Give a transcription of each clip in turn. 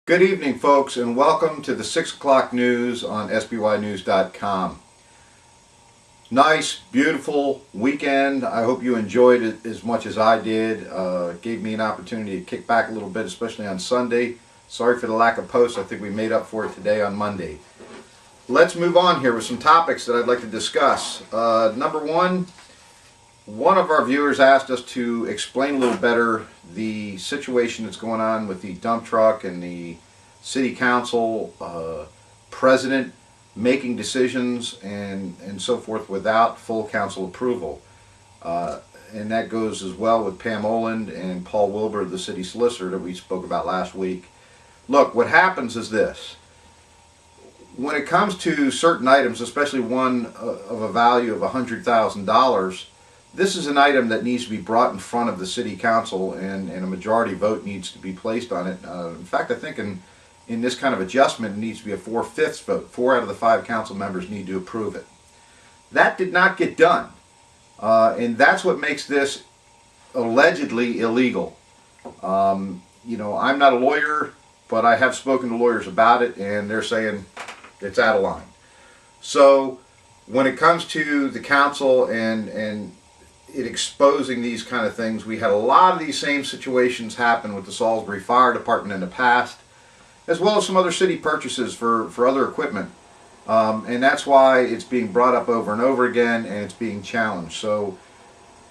Good evening, folks, and welcome to the 6 o'clock news on SBYnews.com. Nice, beautiful weekend. I hope you enjoyed it as much as I did. It gave me an opportunity to kick back a little bit, especially on Sunday. Sorry for the lack of posts. I think we made up for it today on Monday. Let's move on here with some topics that I'd like to discuss. Number one of our viewers asked us to explain a little better the situation that's going on with the dump truck and the city council president making decisions and so forth without full council approval. And that goes as well with Pam Oland and Paul Wilbur, the city solicitor that we spoke about last week. Look, what happens is this. When it comes to certain items, especially one of a value of $100,000, this is an item that needs to be brought in front of the city council, and a majority vote needs to be placed on it. In fact, I think in this kind of adjustment, it needs to be a 4/5 vote. 4 out of the 5 council members need to approve it. That did not get done, and that's what makes this allegedly illegal. I'm not a lawyer, but I have spoken to lawyers about it, and they're saying it's out of line. So when it comes to the council and it exposing these kind of things, we had a lot of these same situations happen with the Salisbury Fire Department in the past, as well as some other city purchases for other equipment. And that's why it's being brought up over and over again, and it's being challenged. So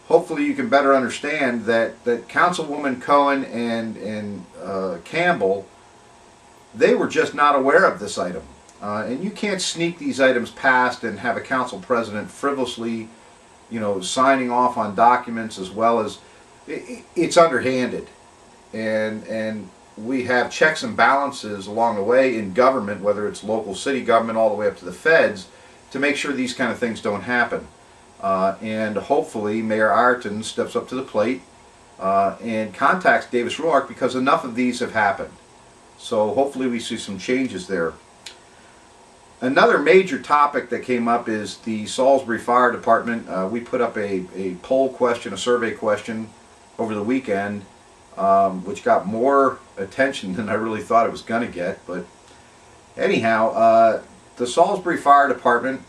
hopefully you can better understand that Councilwoman Cohen and Campbell, they were just not aware of this item. And you can't sneak these items past and have a council president frivolously signing off on documents, as well as it's underhanded, and we have checks and balances along the way in government, whether it's local city government all the way up to the feds, to make sure these kind of things don't happen. And hopefully Mayor Ireton steps up to the plate and contacts Davis Ruark, because enough of these have happened. So hopefully we see some changes there. Another major topic that came up is the Salisbury Fire Department. We put up a poll question, a survey question over the weekend, which got more attention than I really thought it was going to get. But anyhow, the Salisbury Fire Department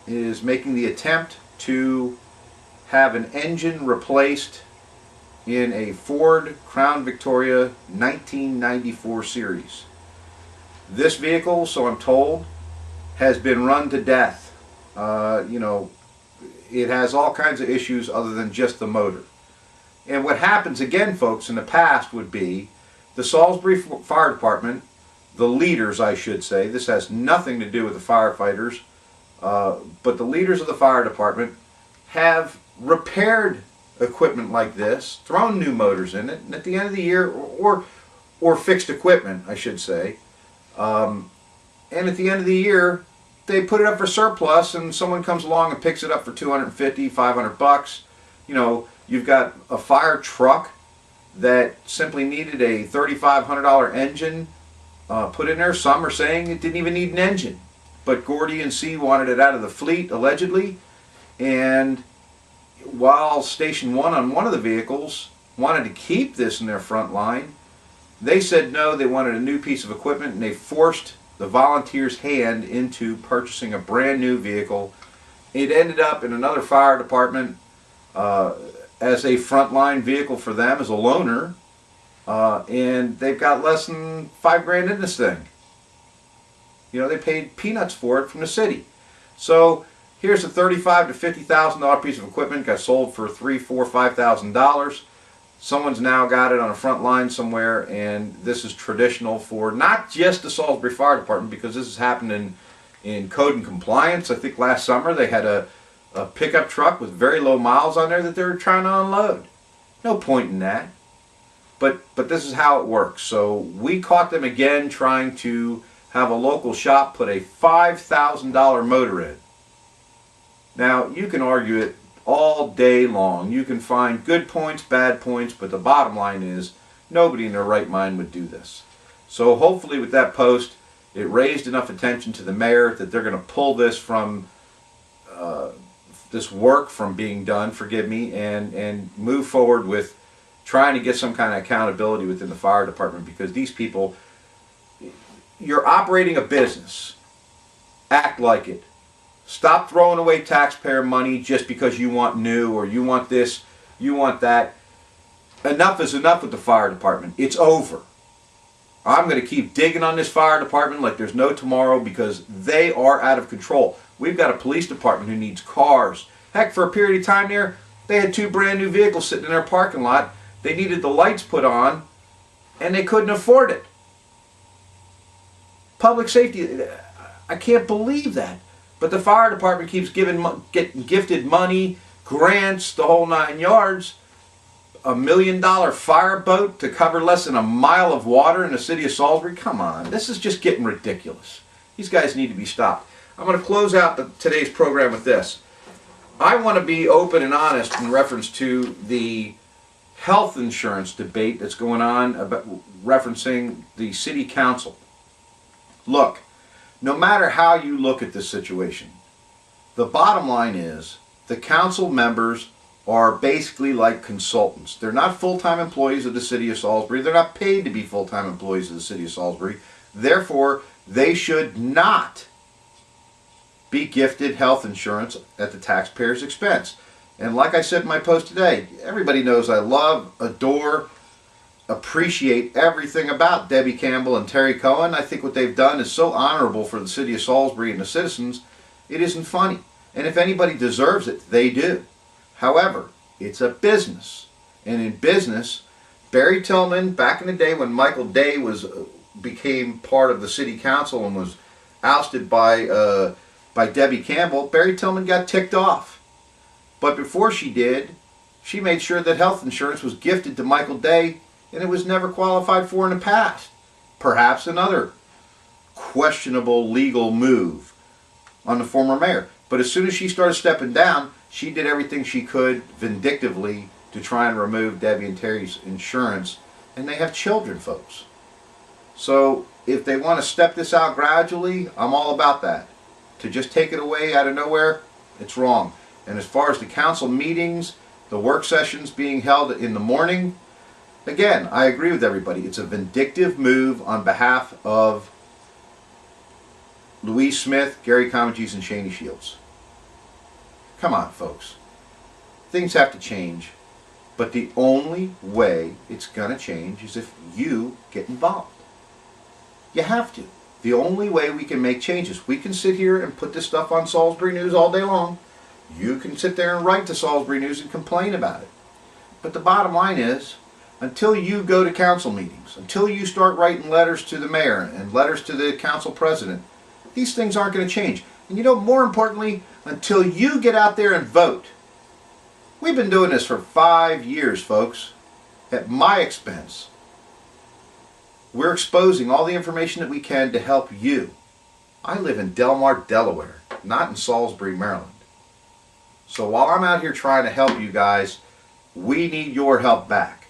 is making the attempt to have an engine replaced in a Ford Crown Victoria 1994 series. This vehicle, so I'm told, has been run to death. It has all kinds of issues other than just the motor. And what happens again, folks, in the past would be the Salisbury Fire Department, the leaders, I should say, this has nothing to do with the firefighters, but the leaders of the fire department have repaired equipment like this, thrown new motors in it, and at the end of the year, or fixed equipment, I should say, and at the end of the year, they put it up for surplus, and someone comes along and picks it up for $250, $500. You've got a fire truck that simply needed a $3,500 engine put in there. Some are saying it didn't even need an engine, but Gordy and C wanted it out of the fleet, allegedly. And while Station 1 on one of the vehicles wanted to keep this in their front line, they said no, they wanted a new piece of equipment, and they forced the volunteer's hand into purchasing a brand new vehicle. It ended up in another fire department as a frontline vehicle for them, as a loaner, and they've got less than $5,000 in this thing. They paid peanuts for it from the city. So here's a $35,000 to $50,000 piece of equipment, got sold for $3,000, $4,000, $5,000. Someone's now got it on a front line somewhere, and this is traditional for not just the Salisbury Fire Department, because this has happened in code and compliance. I think last summer they had a pickup truck with very low miles on there that they were trying to unload. No point in that. But this is how it works. So we caught them again trying to have a local shop put a $5,000 motor in. Now, you can argue it all day long. You can find good points, bad points, but the bottom line is nobody in their right mind would do this. So hopefully with that post, it raised enough attention to the mayor that they're going to pull this from this work from being done, forgive me, and move forward with trying to get some kind of accountability within the fire department, because these people, you're operating a business. Act like it. Stop throwing away taxpayer money just because you want new or you want this, you want that. Enough is enough with the fire department. It's over. I'm going to keep digging on this fire department like there's no tomorrow because they are out of control. We've got a police department who needs cars. Heck, for a period of time there, they had 2 brand new vehicles sitting in their parking lot. They needed the lights put on, and they couldn't afford it. Public safety, I can't believe that. But the fire department keeps getting gifted money, grants, the whole 9 yards. $1 million fire boat to cover less than a mile of water in the city of Salisbury? Come on, this is just getting ridiculous. These guys need to be stopped. I'm going to close out today's program with this. I want to be open and honest in reference to the health insurance debate that's going on about referencing the city council. Look, no matter how you look at this situation, the bottom line is the council members are basically like consultants. They're not full-time employees of the city of Salisbury. They're not paid to be full-time employees of the city of Salisbury. Therefore, they should not be gifted health insurance at the taxpayer's expense. And like I said in my post today, everybody knows I love, adore, appreciate everything about Debbie Campbell and Terry Cohen. I think what they've done is so honorable for the city of Salisbury and the citizens, it isn't funny. And if anybody deserves it, they do. However, it's a business. And in business, Barry Tillman, back in the day when Michael Day became part of the city council and was ousted by Debbie Campbell, Barry Tillman got ticked off. But before she did, she made sure that health insurance was gifted to Michael Day, and it was never qualified for in the past. Perhaps another questionable legal move on the former mayor. But as soon as she started stepping down, she did everything she could vindictively to try and remove Debbie and Terry's insurance. And they have children, folks. So if they want to step this out gradually, I'm all about that. To just take it away out of nowhere, it's wrong. And as far as the council meetings, the work sessions being held in the morning, again, I agree with everybody. It's a vindictive move on behalf of Louise Smith, Gary Comegys, and Shani Shields. Come on, folks. Things have to change. But the only way it's going to change is if you get involved. You have to. The only way we can make changes. We can sit here and put this stuff on Salisbury News all day long. You can sit there and write to Salisbury News and complain about it. But the bottom line is, until you go to council meetings, until you start writing letters to the mayor and letters to the council president, these things aren't going to change. And you know, more importantly, until you get out there and vote. We've been doing this for 5 years, folks, at my expense. We're exposing all the information that we can to help you. I live in Delmar, Delaware, not in Salisbury, Maryland. So while I'm out here trying to help you guys, we need your help back.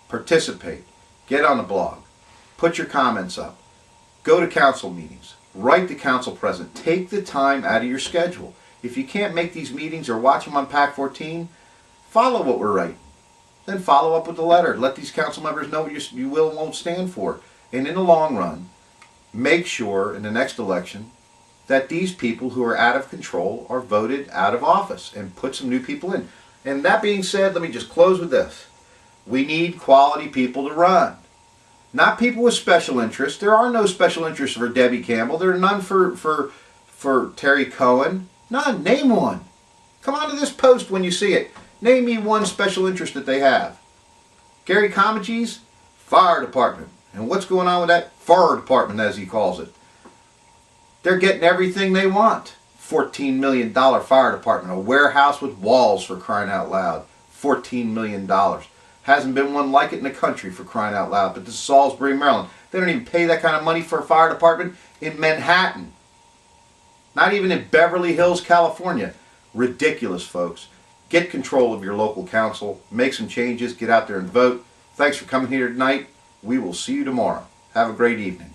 Participate. Get on the blog. Put your comments up. Go to council meetings. Write the council president. Take the time out of your schedule. If you can't make these meetings or watch them on PAC 14, follow what we're writing. Then follow up with the letter. Let these council members know what you will and won't stand for. And in the long run, make sure in the next election that these people who are out of control are voted out of office and put some new people in. And that being said, let me just close with this. We need quality people to run. Not people with special interests. There are no special interests for Debbie Campbell. There are none for Terry Cohen. None. Name one. Come on to this post when you see it. Name me one special interest that they have. Gary Comegys, fire department. And what's going on with that fire department, as he calls it? They're getting everything they want. $14 million fire department. A warehouse with walls, for crying out loud. $14 million. Hasn't been one like it in the country, for crying out loud. But this is Salisbury, Maryland. They don't even pay that kind of money for a fire department in Manhattan. Not even in Beverly Hills, California. Ridiculous, folks. Get control of your local council. Make some changes. Get out there and vote. Thanks for coming here tonight. We will see you tomorrow. Have a great evening.